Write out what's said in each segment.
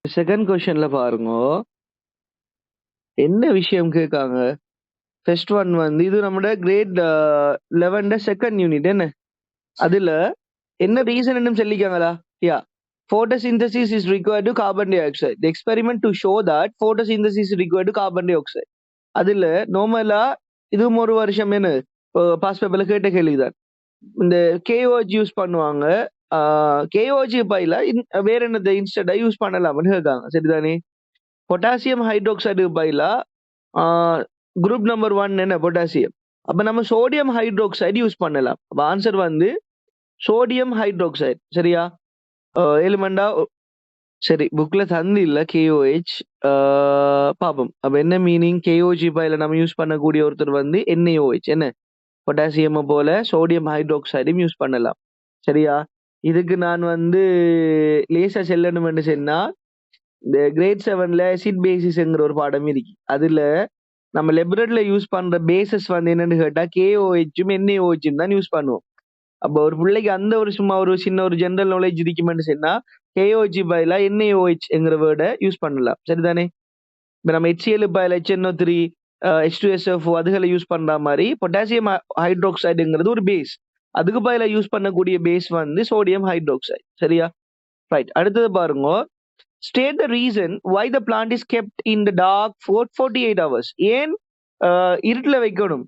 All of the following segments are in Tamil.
செகண்ட் கொஸ்டின்ல பாருங்க என்ன விஷயம் கேட்காங்க. ஃபர்ஸ்ட் ஒன் வந்து இது நம்மட கிரேட் 11 செகண்ட் யூனிட் என்ன அதுல என்ன ரீசன் என்னும் சொல்லிக்காங்களா? யா, photosynthesis is required to carbon dioxide. The experiment to show that photosynthesis is required to carbon dioxide. அதுல நார்மலா இதுவும் ஒரு வருஷம் என்ன பாஸ் பேப்பர்ல கேட்ட கேள்விதான். இந்த கேஓஜி யூஸ் பண்ணுவாங்க. கேஓஜி பைல வேற என்னது இன்ஸ்டன்டா யூஸ் பண்ணலாம்னு கேட்காங்க. சரிதானே? பொட்டாசியம் ஹைட்ரோக்சைடு பைல குரூப் நம்பர் 1 என்ன பொட்டாசியம். அப்ப நம்ம சோடியம் ஹைட்ரோக்சைடு யூஸ் பண்ணலாம். அப்ப ஆன்சர் வந்து சோடியம் ஹைட்ரோக்சைடு. சரியா? எலிமெண்டா சரி, புக்ல தந்து இல்ல கேஓஹெச் பாப்போம். அப்ப என்ன மீனிங்? கேஓஜி பைல நம்ம யூஸ் பண்ணக்கூடிய ஒருத்தர் வந்து NaOH என்ன பொட்டாசியம் போல சோடியம் ஹைட்ரோக்சைடும் யூஸ் பண்ணலாம். சரியா? இதுக்கு நான் வந்து லேசா செல்லணும்னு சொன்னா இந்த கிரேட் 7ல அசிட் பேசிஸ்ங்கிற ஒரு பாடம் இருக்கு. அதுல நம்ம லெபரேட்டரியில யூஸ் பண்ற பேசஸ் வந்து என்னன்னு கேட்டா கேஓஹெச்சும் NaOHம் தான் யூஸ் பண்ணுவோம். அப்போ ஒரு பிள்ளைக்கு அந்த ஒரு சும்மா ஒரு சின்ன ஒரு ஜெனரல் நாலேஜ் இருக்குமென்னு சொன்னா கேஓஜி பைல NaOHங்கிற வேர்டை யூஸ் பண்ணலாம். சரிதானே? இப்போ நம்ம HCl பைல HNO3 H2SO4 அதுகளை யூஸ் பண்ற மாதிரி பொட்டாசியம் ஹைட்ரோக்சைடுங்கிறது ஒரு பேஸ். அதுக்கு பைல யூஸ் பண்ணக்கூடிய பேஸ் வந்து சோடியம் ஹைட்ரோக்சைடு. சரியா? ரைட். அடுத்தது பாருங்க. State the reason why the plant is kept in the dark for 48 hours. ஏன் இருட்டுல வைக்கணும்?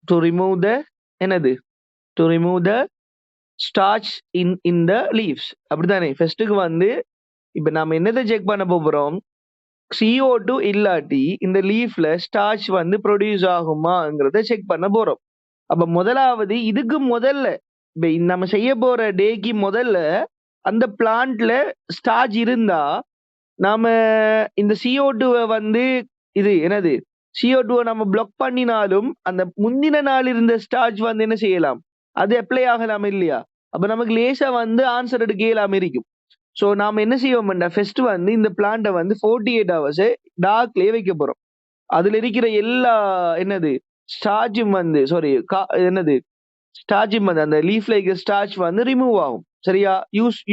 டு ரிமூவ் த என்னது? To remove the starch in the leaves. அப்படித்தானே? ஃபர்ஸ்ட்டுக்கு வந்து இப்ப நாம என்னதை செக் பண்ண போறோம்? CO2 இல்லாட்டி இந்த லீஃப்ல ஸ்டார்ச் வந்து ப்ரொடியூஸ் ஆகுமாங்கிறத செக் பண்ண போறோம். அப்ப முதலாவது இதுக்கு முதல்ல இப்ப நம்ம செய்ய போற டேக்கு முதல்ல அந்த பிளான்ட்ல ஸ்டார்ச் இருந்தா நாம இந்த CO2 வந்து இது என்னது CO2 நம்ம பிளாக் பண்ணினாலும் அந்த முந்தின நாள் இருந்த ஸ்டார்ச் வந்து என்ன செய்யலாம்? அது அப்ளை ஆகலாம் இல்லையா? அப்ப நமக்கு லேசா வந்து ஆன்சர் எடுக்க இயலாம இருக்கும். ஸோ நாம என்ன செய்வோம்டா, ஃபர்ஸ்ட் வந்து இந்த பிளான்ட்டை வந்து 48 hours டார்க்லயே வைக்க போறோம். அதுல இருக்கிற எல்லா என்னது ஸ்டார்ச்சும் வந்து என்னது ஸ்டார்ச்சும் வந்து அந்த லீஃப்ல இருக்கிற ஸ்டார்ச் வந்து ரிமூவ் ஆகும். சரியா?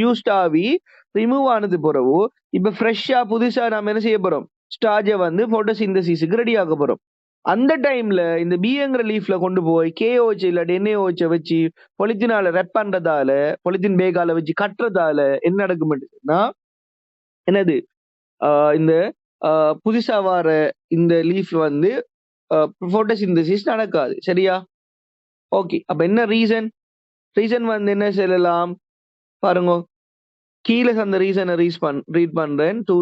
யூஸ்ட் ஆகி ரிமூவ் ஆனது பிறகு இப்ப ஃப்ரெஷ்ஷா புதுசா நாம என்ன செய்ய போறோம்? ஸ்டார்ச்சை வந்து போட்டோசிந்தசிஸுக்கு ரெடி ஆக போறோம். அந்த டைம்ல இந்த பிங்கிற லீஃப்ல கொண்டு போய் கேஓஹெச் இல்லாட்டி NaOH வச்சு பொலித்தீனால ரெப் பண்றதால பொலித்தீன் பேக்கால வச்சு கட்டுறதால என்ன நடக்கும்னா என்னது இந்த புதுசா வர இந்த லீஃப் வந்து போட்டோசிந்தசிஸ் நடக்காது. சரியா? ஓகே. அப்ப என்ன ரீசன்? ரீசன் வந்து என்ன சொல்லலாம் பாருங்க. கீழே அந்த ரீசனை ரீட் பண்றேன். To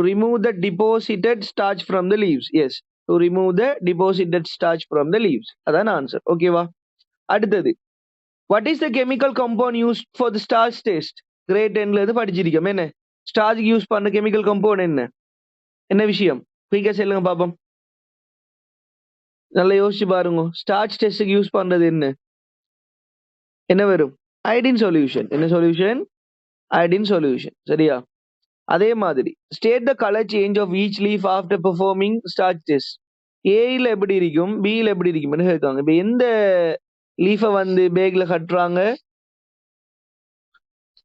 remove the deposited starch from the leaves. Yes, to remove the deposited starch from the leaves. அதான் ஆன்சர். ஓகேவா? அடுத்தது, what is the chemical compound use for the starch test? Grade 10ல இருந்து படிச்சிருக்கோம். என்ன ஸ்டார்ச்க்கு யூஸ் பண்ண கெமிக்கல் கம்பவுண்ட் என்ன விஷயம்? குயிக்கா சொல்லுங்க பாப்போம். நல்லா யோசிச்சு பாருங்க. ஸ்டார்ச் டெஸ்ட்டுக்கு யூஸ் பண்றது என்ன வரும்? Iodine solution. என்ன சொல்யூஷன்? Iodine solution. சரியா? அதே மாதிரி state the colour change of each leaf after performing starch test. ஏல எப்படி இருக்கும், பியில் எப்படி இருக்கும்னு கேட்காங்க. இப்போ எந்த லீஃபை வந்து பேக்ல கட்டுறாங்க?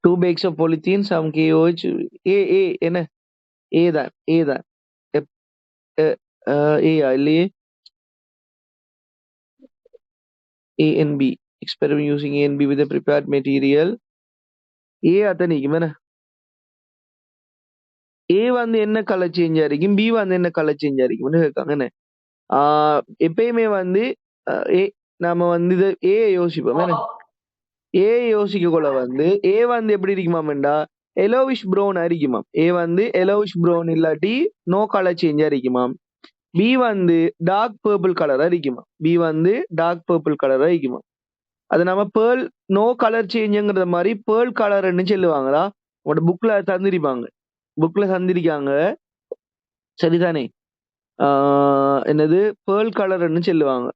2 bags of polythene, some KOH. என்ன ஏ தான் ஏயா இல்லையே? ANB experiment using ANB with a prepared material. அத்தனைக்கும் என்ன ஏ வந்து என்ன கலர் சேஞ்ச் ஆயிருக்கும், பி வந்து என்ன கலர் சேஞ்ச் ஆயிருக்கும்னு கேட்காங்க. என்ன எப்பயுமே வந்து நாம வந்து இதை யோசிப்போம். என்ன ஏ யோசிக்கக்குள்ள வந்து ஏ வந்து எப்படி இருக்குமாம்டா எலோவிஷ் ப்ரௌன் அரிக்குமாம். ஏ வந்து எலோவிஷ் ப்ரௌன் இல்லாட்டி நோ கலர் சேஞ்ச் அரிக்குமாம். பி வந்து டார்க் பர்பிள் கலர் அரிக்குமா. பி வந்து டார்க் பர்பிள் கலர் அரிக்குமா. அது நம்ம பேர்ல் நோ கலர் சேஞ்சுங்கிற மாதிரி பேர்ல் கலர்ன்னு சொல்லுவாங்களா? உங்களோட புக்ல தந்திருக்காங்க. சரிதானே? என்னது பேர்ல் கலர்ன்னு சொல்லுவாங்க.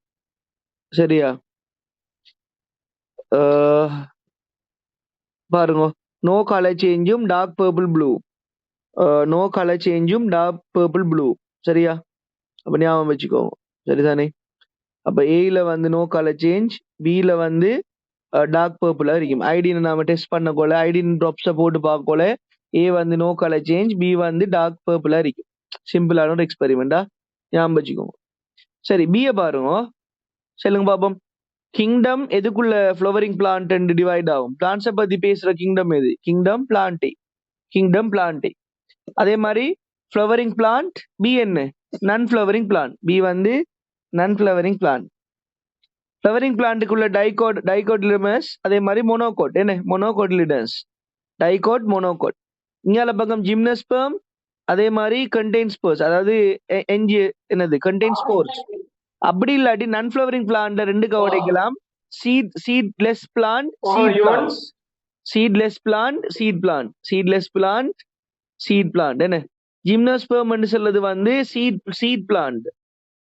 சரியா? பாருங்க, நோ கலர் சேஞ்சும் dark purple blue. No colour சேஞ்சும் டார்க் பர்பிள் ப்ளூ. சரியா? அப்ப ஞாபகம் வச்சுக்கோங்க. சரிதானே? அப்ப ஏல வந்து நோ கலர் சேஞ்ச், பில வந்து டார்க் பர்பிளா இருக்கும். ஐடின் நாம டெஸ்ட் பண்ண போல ஐடின் ட்ராப்ஸை போட்டு பார்க்கல ஏ வந்து நோ கலர் சேஞ்ச், பி வந்து டார்க் பர்பிளா இருக்கும். சிம்பிளான ஒரு எக்ஸ்பெரிமெண்டா ஞாபகம் வச்சுக்கோங்க. சரி, பியை பாருங்க. சொல்லுங்க பாப்போம். கிங்டம் எதுக்குள்ள ஃப்ளவரிங் பிளான்ட் டிவைட் ஆகும்? பிளான்ட்ஸை பத்தி பேசுற கிங்டம் எது? Kingdom Plantae. Kingdom Plantae. அதே மாதிரி ஃப்ளவரிங் பிளான்ட் பி என்ன? நான் ஃப்ளவரிங் பிளான்ட். பி வந்து நான் ஃப்ளவரிங் பிளான்ட். ஃப்ளவரிங் பிளான்ட்டுக்குள்ள டைகோட்லிடஸ், அதே மாதிரி மோனோகோட். என்ன? மோனோகோட்லிடஸ். டைகோட், மோனோகோட். இங்கால பக்கம் ஜிம்னோஸ்பெர்ம், அதே மாதிரி கண்டெயின் ஸ்போர்ஸ், அதாவது எஞ்சி என்னது கண்டெயின் ஸ்போர்ஸ். அப்படி இல்லாட்டி நான் ஃப்ளவரிங் பிளான்ட் ரெண்டு கவடைக்கலாம். Seedless plant, seed plant. Seedless plant, seed plant. Seedless plant, seed plant. என்ன? ஜிம்னோஸ்பெர்ம் சொல்றது வந்து சீட் பிளான்ட்.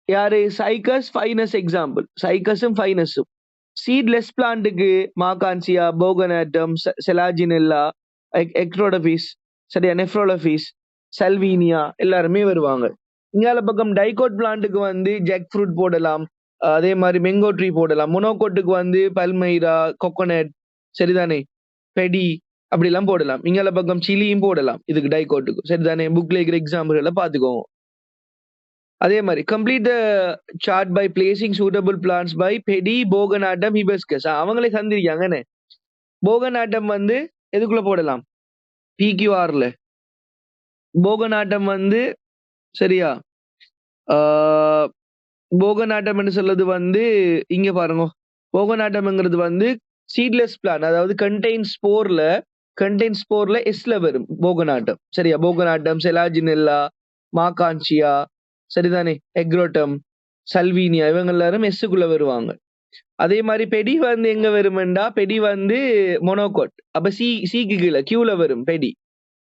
யாரு? Cycas, Pinus example. சைக்கஸும் ஃபைனஸும். சீட்லெஸ் பிளான்ட்டுக்கு மாகான்சியா, போகனாட்டம், செலாஜினெல்லா, எக்ட்ரோடபிஸ், சரியா, நெஃப்ரோலபிஸ், சல்வீனியா எல்லாருமே வருவாங்க. இங்கால பக்கம் டைகோட் பிளான்ட்டுக்கு வந்து ஜெக் ஃப்ரூட் போடலாம், அதே மாதிரி மெங்கோ ட்ரீ போடலாம். மொனோகோட்டுக்கு வந்து பல்மைரா, கொக்கோனட், சரிதானே, பெடி அப்படிலாம் போடலாம். இங்கால பக்கம் சிலியும் போடலாம் இதுக்கு, டைகோட்டுக்கு. சரிதானே, புக்ல இருக்கிற எக்ஸாம்பிள்களை பார்த்துக்கோங்க. அதே மாதிரி complete the chart by placing suitable plants by paddy, Pogonatum, hibiscus. அவங்களே தந்திருக்காங்கன்னு. போகனாட்டம் வந்து எதுக்குள்ள போடலாம்? PQRல. போகனாட்டம் வந்து சரியா, போகனாட்டம் சொல்றது வந்து இங்க பாருங்க. போகனாட்டம்ங்கிறது வந்து சீட்லெஸ் பிளான், அதாவது கண்டெயின் ஸ்போர்ல எஸ்ல வரும் போகனாட்டம். சரியா, போகனாட்டம், செலாஜினெல்லா, மாகான்சியா, சரிதானே, எக்ரோட்டம், சல்வீனியா இவங்க எல்லாரும் எஸ்ஸுக்குள்ள வருவாங்க. அதே மாதிரி பெடி வந்து எங்க வருமெண்டா, பெடி வந்து மொனோகோட். அப்ப சிக்கு கீழே கியூல வரும் பெடி.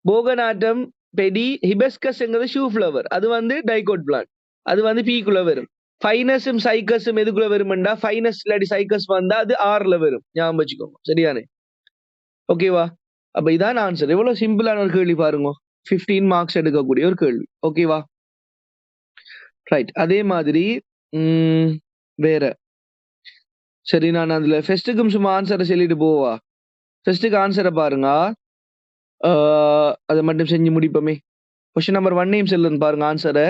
போகனாட்டம், பெடி, ஹிபிஸ்கஸ்ங்கிறது ஷூ ஃப்ளவர், அது வந்து டைகோட் பிளான்ட், அது வந்து பீக்குள்ள வரும். ஃபைனஸும் சைக்கஸும் எதுக்குள்ள வருமெண்டா, ஃபைனஸ் இல்லாட்டி சைக்கஸ் வந்தா அது ஆர்ல வரும். ஞாபகம் வச்சுக்கோங்க. சரியானே, ஓகேவா? அப்ப இதான் ஆன்சர். எவ்வளவு சிம்பிளான ஒரு கேள்வி பாருங்க. 15 மார்க்ஸ் எடுக்கக்கூடிய ஒரு கேள்வி. ஓகேவா? ரைட். அதே மாதிரி வேற. சரி, நான் அதுல ஃபெஸ்ட்டுக்கும் சும்மா ஆன்சரை சொல்லிட்டு போவா. ஃபெஸ்ட்டுக்கு ஆன்சரை பாருங்க, அதை மட்டும் செஞ்சு முடிப்போமே. கொஸ்டின் நம்பர் 1 சொல்லுன்னு பாருங்க ஆன்சரை.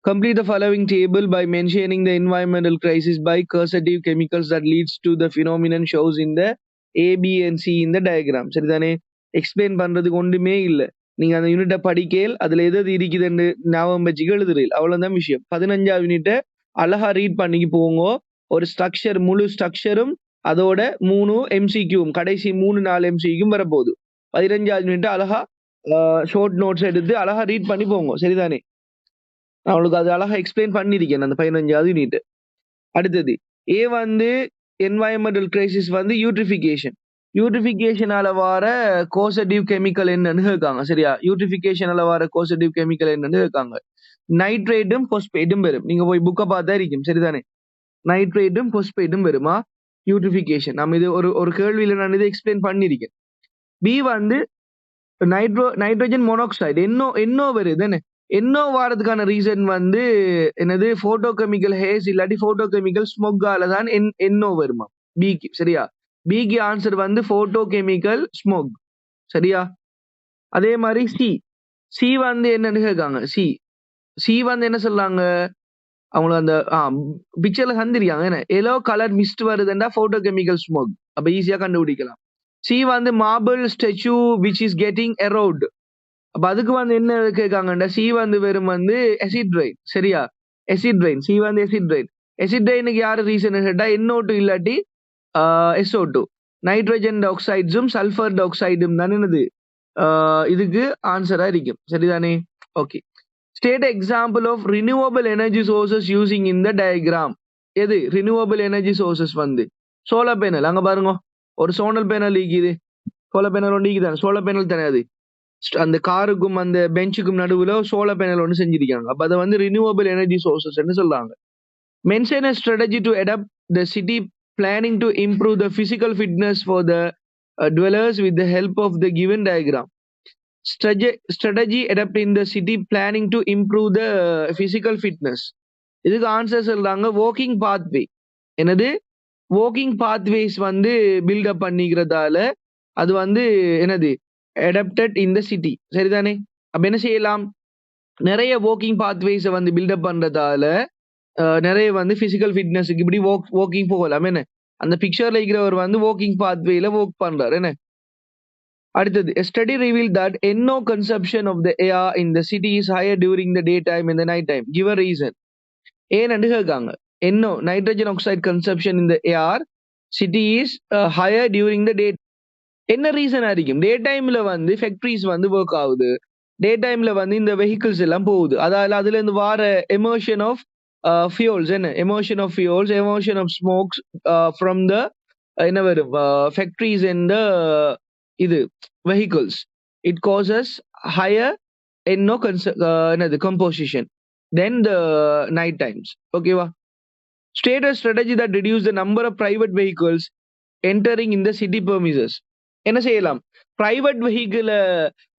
Complete the following table by mentioning the environmental crisis by causative chemicals that leads to the phenomenon shows in the A, B and C in the diagram. சரிதானே, எக்ஸ்பிளைன் பண்றதுக்கு ஒன்றுமே இல்லை. நீங்க அந்த யூனிட்டை படிக்கல், அதுல எது இருக்குதுன்னு ஞாபகம் வச்சுக்க எழுதுறீங்க, அவ்வளவுதான் விஷயம். 15வது யூனிட்டை அழகா ரீட் பண்ணிக்கு போங்க. ஒரு ஸ்ட்ரக்சர், முழு ஸ்ட்ரக்சரும் அதோட 3 MCQவும் கடைசி 3-4 MCQவும் வரப்போகுது. 15வது யூனிட்டை அழகா ஷார்ட் நோட்ஸ் எடுத்து அழகா ரீட் பண்ணி போங்க. சரிதானே, நான் உங்களுக்கு அது அழகா எக்ஸ்பிளைன் பண்ணிருக்கேன் அந்த 15வது யூனிட். அடுத்தது ஏ வந்து என்வாயன்மெண்டல் கிரைசிஸ் வந்து யூட்ரிஃபிகேஷன். யூட்ரிஃபிகேஷனால வர கோசடிவ் கெமிக்கல் என்னன்னு கேட்காங்க. சரியா, யூட்ரிஃபிகேஷனால வர கோசடிவ் கெமிக்கல் என்னன்னு கேட்காங்க. நைட்ரேட்டும் பொஸ்பேட்டும் வரும். நீங்க போய் புக்கை பார்த்தா இருக்கும். சரிதானே, நைட்ரேட்டும் பொஸ்பேட்டும் வருமா யூட்ரிஃபிகேஷன். நம்ம இது ஒரு கேள்வியில நான் இதை எக்ஸ்பிளைன் பண்ணிருக்கேன். பி வந்து நைட்ரோஜன் மோனாக்சைடு என்னோ வருது. என்ன என்னோ வாரதுக்கான ரீசன் வந்து என்னது, போட்டோ கெமிக்கல் ஹேஸ் இல்லாட்டி போட்டோ கெமிக்கல் ஸ்மோக்கால தான் என்னோ வருமா பிக்கு. சரியா, பிக்கு ஆன்சர் வந்து போட்டோ கெமிக்கல் ஸ்மோக். சரியா, அதே மாதிரி சி வந்து என்னன்னு கேட்காங்க. சி வந்து என்ன சொல்றாங்க, அவங்களுக்கு அந்த பிக்சர்ல சந்திரிக்காங்க. என்ன எல்லோ கலர் மிஸ்ட் வருதுண்டா போட்டோ கெமிக்கல் ஸ்மோக். அப்ப ஈஸியா கண்டுபிடிக்கலாம். சி வந்து marble statue which is getting erode. அப்ப அதுக்கு வந்து என்ன கேட்காங்கண்டா, சி வந்து வெறும் வந்து அசிட் ரெயின். சரியா, அசிட் ரெயின். சி வந்து அசிட் ரெயின். அசிட் ரெயினுக்கு யாரு ரீசன் கேட்டா NO2 இல்லாட்டி SO2. நைட்ரஜன் ஆக்சைட்ஸும் சல்ஃபர் டை ஆக்சைடும் தான் என்னது இதுக்கு ஆன்சரா இருக்கும். சரிதானே, okay. State example of renewable energy sources using in the diagram. எது ரினியூவபிள் எனர்ஜி சோர்சஸ் வந்து சோலார் பேனல். அங்க பாருங்க, ஒரு சோலார் பேனல் இருக்குது. சோலார் பேனல் ஒன்று இருக்குதானே, சோலார் பேனல் தானே அது. அந்த காருக்கும் அந்த பெஞ்சுக்கும் நடுவுல சோலார் பேனல் ஒன்று செஞ்சிருக்காங்க. அப்ப அதை வந்து ரினியூவபிள் எனர்ஜி சோர்சஸ் சொல்றாங்க. Mention a strategy to adapt the city planning to improve the physical fitness for the dwellers with the help of the given diagram. Strategy adapting the city planning to improve the physical fitness. இதுக்கு ஆன்சர் சொல்றாங்க வாக்கிங் பாத்வே. என்னது, வாக்கிங் பாத்வேஸ் வந்து பில்டப் பண்ணிக்கிறதால அது வந்து என்னது adapted in the city. சரிதானே? அப்ப என்ன செய்யலாம்? நிறைய walking pathways வந்து பில்டப் பண்றதால நிறைய வந்து பிசிக்கல் ஃபிட்னஸ்க்கு இப்படி வாக்கிங் போகலாம் என்ன. அந்த பிக்சர்ல இருக்கிறவர் வந்து வாக்கிங் பாத்வேல வாக் பண்றாரு என்ன. அடுத்தது a study revealed that NO consumption of the air in the city is higher during the daytime and the night time. Give a reason. ஏன்னு கேட்காங்க. NO nitrogen oxide consumption in the air city is higher during the day. என்ன ரீசன் இருக்கும்? டே டைம்ல வந்து ஃபேக்டரிஸ் வந்து ஒர்க் ஆகுது, டே டைம்ல வந்து இந்த வெஹிக்கிள்ஸ் எல்லாம் போகுது, அதால அதுல இருந்து வார எமோஷன் ஆஃப் ஃபியூல்ஸ் என்ன, emission of fuels, emission of smokes from the என்ன வரும் ஃபேக்டரிஸ் அண்ட் இது vehicles, it causes higher NO என்னது composition then the night times. ஓகேவா? State a strategy that reduce the number of private vehicles entering in the city premises. என்ன செய்யலாம்? பிரைவேட் வெஹிக்கிளை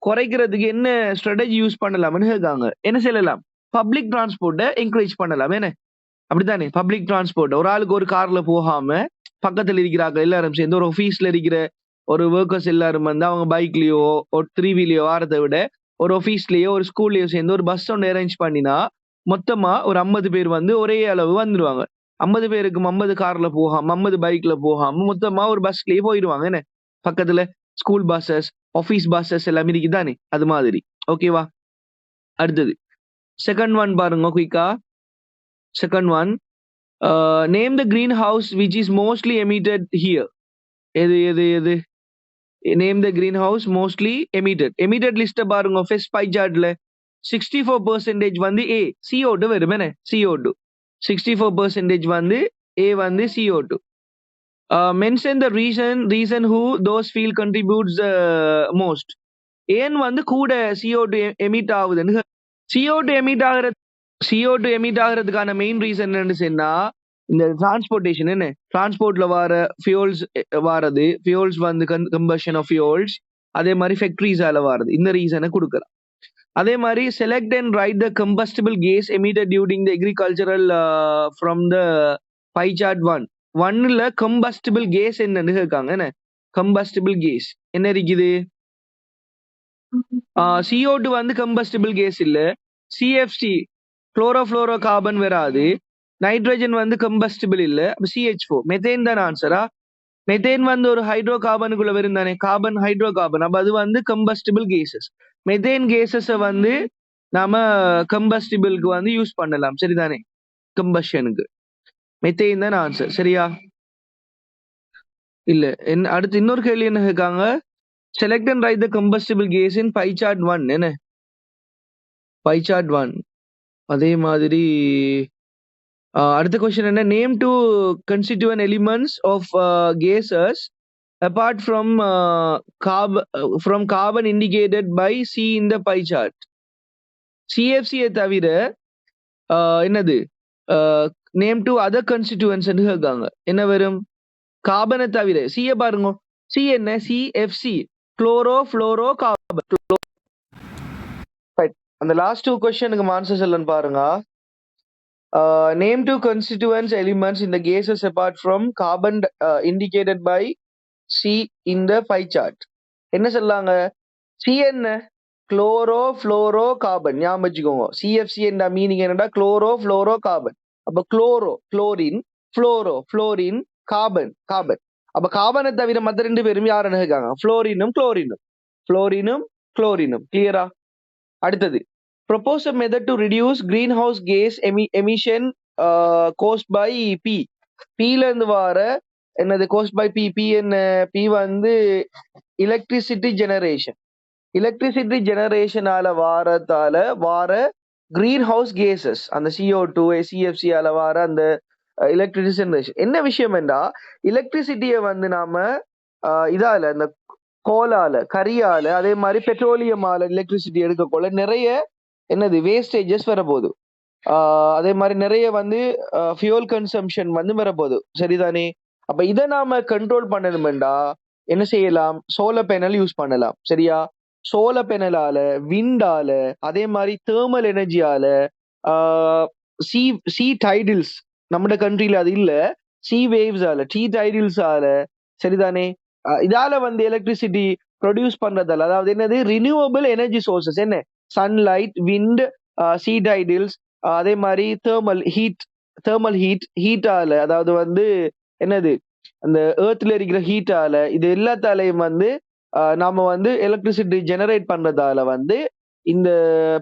குறைக்கிறதுக்கு என்ன ஸ்ட்ராட்டஜி யூஸ் பண்ணலாம்னு கேட்காங்க. என்ன செய்யலாம்? பப்ளிக் டிரான்ஸ்போர்ட்டை என்கரேஜ் பண்ணலாம் என்ன. அப்படித்தானே? பப்ளிக் டிரான்ஸ்போர்ட் ஒரு ஆளுக்கு ஒரு கார்ல போகாம பக்கத்துல இருக்கிறாங்க எல்லாரும் சேர்ந்து ஒரு ஆஃபீஸ்ல இருக்கிற ஒரு ஒர்க்கர்ஸ் எல்லாரும் வந்து அவங்க பைக்லயோ ஒரு 3-வீலயோ வாரதை விட ஒரு ஆஃபீஸ்லயோ ஒரு ஸ்கூல்லயோ சேர்ந்து ஒரு பஸ் ஒன்று அரேஞ்ச் பண்ணினா மொத்தமா ஒரு 50 பேர் வந்து ஒரே அளவு வந்துருவாங்க. 50 பேருக்கு 50 கார்ல போகாம 50 பைக்ல போகாம மொத்தமா ஒரு பஸ்லயே போயிடுவாங்க என்ன. பக்கத்துல ஸ்கூல் பஸ்ஸஸ், ஆஃபீஸ் பஸ்ஸஸ் எல்லாம் இருக்குதானே, அது மாதிரி. ஓகேவா? அடுத்தது செகண்ட் ஒன் பாருங்க குயிக்கா. Second one, name the green house which is mostly emitted here. எது எது எது? Name the green house mostly emitted. Emitted லிஸ்ட்டை பாருங்க. ஃபர்ஸ்ட் பை சார்ட்ல 64% வந்து ஏ CO2 வரும் என்ன, CO2. 64% வந்து ஏ வந்து CO2. mention the reason who those field contributes most. ஏன் வந்து கூட CO2 எமிட் ஆகுதுன்னு. CO2 எமிட் ஆகுறதுக்கான மெயின் ரீசன் என்னன்னு சொன்னா இந்த டிரான்ஸ்போர்ட்டேஷன் என்ன, டிரான்ஸ்போர்ட்ல வர ஃபியூல்ஸ் வாரது, ஃபியூல்ஸ் வந்து கம்பஷன் ஆஃப் ஃபியூல்ஸ், அதே மாதிரி ஃபேக்டரிஸால வாரது, இந்த ரீசனை கொடுக்கலாம். அதே மாதிரி select and write the combustible gas emitted during the agricultural from the pie chart 1ல கம்பஸ்டிபிள் கேஸ் என்னன்னு கேட்காங்க என்ன. கம்பஸ்டிபிள் கேஸ் என்ன இருக்குது? CO2 வந்து கம்பஸ்டிபிள் கேஸ் இல்ல. CFC குளோரோஃப்ளோரோ கார்பன் வராது. நைட்ரஜன் வந்து கம்பஸ்டிபிள் இல்ல. CH4 மெத்தேன் தான் ஆன்சரா. மெத்தேன் வந்து ஒரு ஹைட்ரோ கார்பனுக்குள்ள வரும் தானே, கார்பன் ஹைட்ரோ கார்பன். அப்ப அது வந்து கம்பஸ்டிபிள் கேசஸ். மெத்தேன் கேசஸ வந்து நாம கம்பஸ்டிபிளுக்கு வந்து யூஸ் பண்ணலாம். சரிதானே? கம்பஷனுக்கு மெத்தேன் தான் ஆன்சர். சரியா? இல்ல அடுத்து இன்னொரு கேள்வி என்ன கேட்காங்க? Select and write the combustible gas in pie chart 1 என்ன. Pie chart 1. அதே மாதிரி அடுத்த கொஸ்டின் என்ன? Name two constituent elements of gases apart from carbon indicated by C in the pie chart. CFC தவிர என்னது நேம் டு அதர் கன்ஸ்டிட்யூவன்ட்ஸ் கேட்காங்க. என்ன வரும்? கார்பனை தவிர. C பாருங்க. C என்ன? CFC chlorofluorocarbon. அந்த லாஸ்ட் 2 கொஸ்டினுக்கு ஆன்சர் சொல்லன்னு பாருங்க. Name two constituents elements in the gases apart from carbon indicated by C in the pie chart. என்ன சொல்லாங்க? C என்ன? Chlorofluorocarbon. ஞாபகம் வச்சுக்கோங்க. CFC என்ற மீனிங் என்னடா? Chlorofluorocarbon. அப்ப chloro chlorine, fluoro fluorine, carbon carbon. அப்ப கார்பனை தவிர மற்ற 2 பேரும் யாருன்னு இருக்காங்க? ஃப்ளோரினும் குளோரினும். ஃப்ளோரினும் குளோரினும். கிளியரா? அடுத்தது propose a method to reduce greenhouse gas emission caused by P. Pல இருந்து வர என்னது? caused by P. P என்ன? P வந்து electricity generation. electricity generation ஆல வார greenhouse gases, அந்த CO2 CFC ஆல வார அந்த electricity generation. என்ன விஷயம் என்றா electricity வந்து நாம இதால அந்த கோலால, கரியால, அதே மாதிரி பெட்ரோலியமால எலக்ட்ரிசிட்டி எடுக்கக்குள்ள நிறைய என்னது வேஸ்டேஜஸ் வரப்போகுது. அதே மாதிரி நிறைய வந்து ஃபியூல் கன்சம்ஷன் வந்து வரப்போகுது. சரிதானே? அப்ப இதை நாம கண்ட்ரோல் பண்ணணும்டா என்ன செய்யலாம்? சோலார் பேனல் யூஸ் பண்ணலாம். சரியா? சோலார் பேனலால, விண்டால, அதே மாதிரி தேர்மல் எனர்ஜியால, சி டைடில்ஸ் நம்ம கண்ட்ரில அது இல்ல, சி வேவ்ஸால, டி டைடில்ஸால, சரிதானே? இதால வந்து எலக்ட்ரிசிட்டி ப்ரொடியூஸ் பண்றதால, அதாவது என்னது ரினியூவபிள் எனர்ஜி சோர்சஸ் என்ன சன்லைட், விண்ட், சீ டைடில்ஸ், அதே மாதிரி ஹீட்டால, அதாவது வந்து என்னது அந்த ஏர்த்ல இருக்கிற ஹீட்டால, இது எல்லாத்தாலையும் வந்து நாம வந்து எலக்ட்ரிசிட்டி ஜெனரேட் பண்றதால வந்து இந்த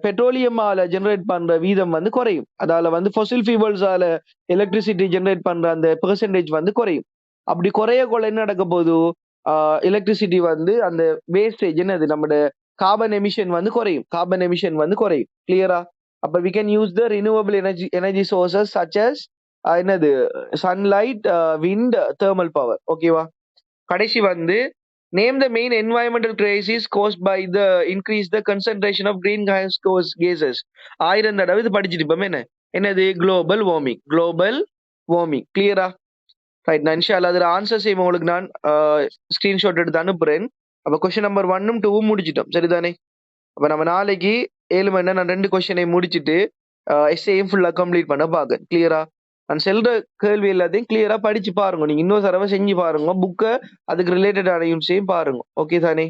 பெட்ரோலியமால ஜெனரேட் பண்ற வீதம் வந்து குறையும். அதால வந்து ஃபொசில் ஃபியூவல்ஸால எலக்ட்ரிசிட்டி ஜெனரேட் பண்ற அந்த பெர்சன்டேஜ் வந்து குறையும். அப்படி குறைய என்ன நடக்க போகுது, எலக்ட்ரிசிட்டி வந்து அந்த வேஸ்டேஜ் என்னது நம்மட கார்பன் எமிஷன் வந்து குறையும். கிளியரா? அப்ப we can use the renewable energy sources such as என்னது சன்லைட், விண்ட், தெர்மல் பவர். ஓகேவா? கடைசி வந்து name the main environmental crisis caused by the increase the concentration of greenhouse gases. 1000 தடவை இது படிச்சுட்டு இப்ப என்னது குளோபல் வார்மிங். கிளியரா? ரைட். நான் இன்ஷால்லா அதுல ஆன்சர் செய்வோம் உங்களுக்கு. நான் ஸ்கிரீன்ஷாட் எடுத்து அனுப்புறேன். அப்ப கொஸ்டின் நம்பர் 1ம் 2ம் முடிச்சிட்டோம். சரிதானே? அப்ப நம்ம நாளைக்கு 7 மணி நேரம் நான் 2 கொஸ்டினை முடிச்சிட்டு எஸ்ஏயும் ஃபுல்லா கம்ப்ளீட் பண்ண பாக்க. கிளியரா? நான் செல்ற கேள்வி எல்லாத்தையும் கிளியரா படிச்சு பாருங்க. நீங்க இன்னொரு தடவை செஞ்சு பாருங்க. புக்கை அதுக்கு ரிலேட்டடான யூன்ஸையும் பாருங்க. ஓகே தானே?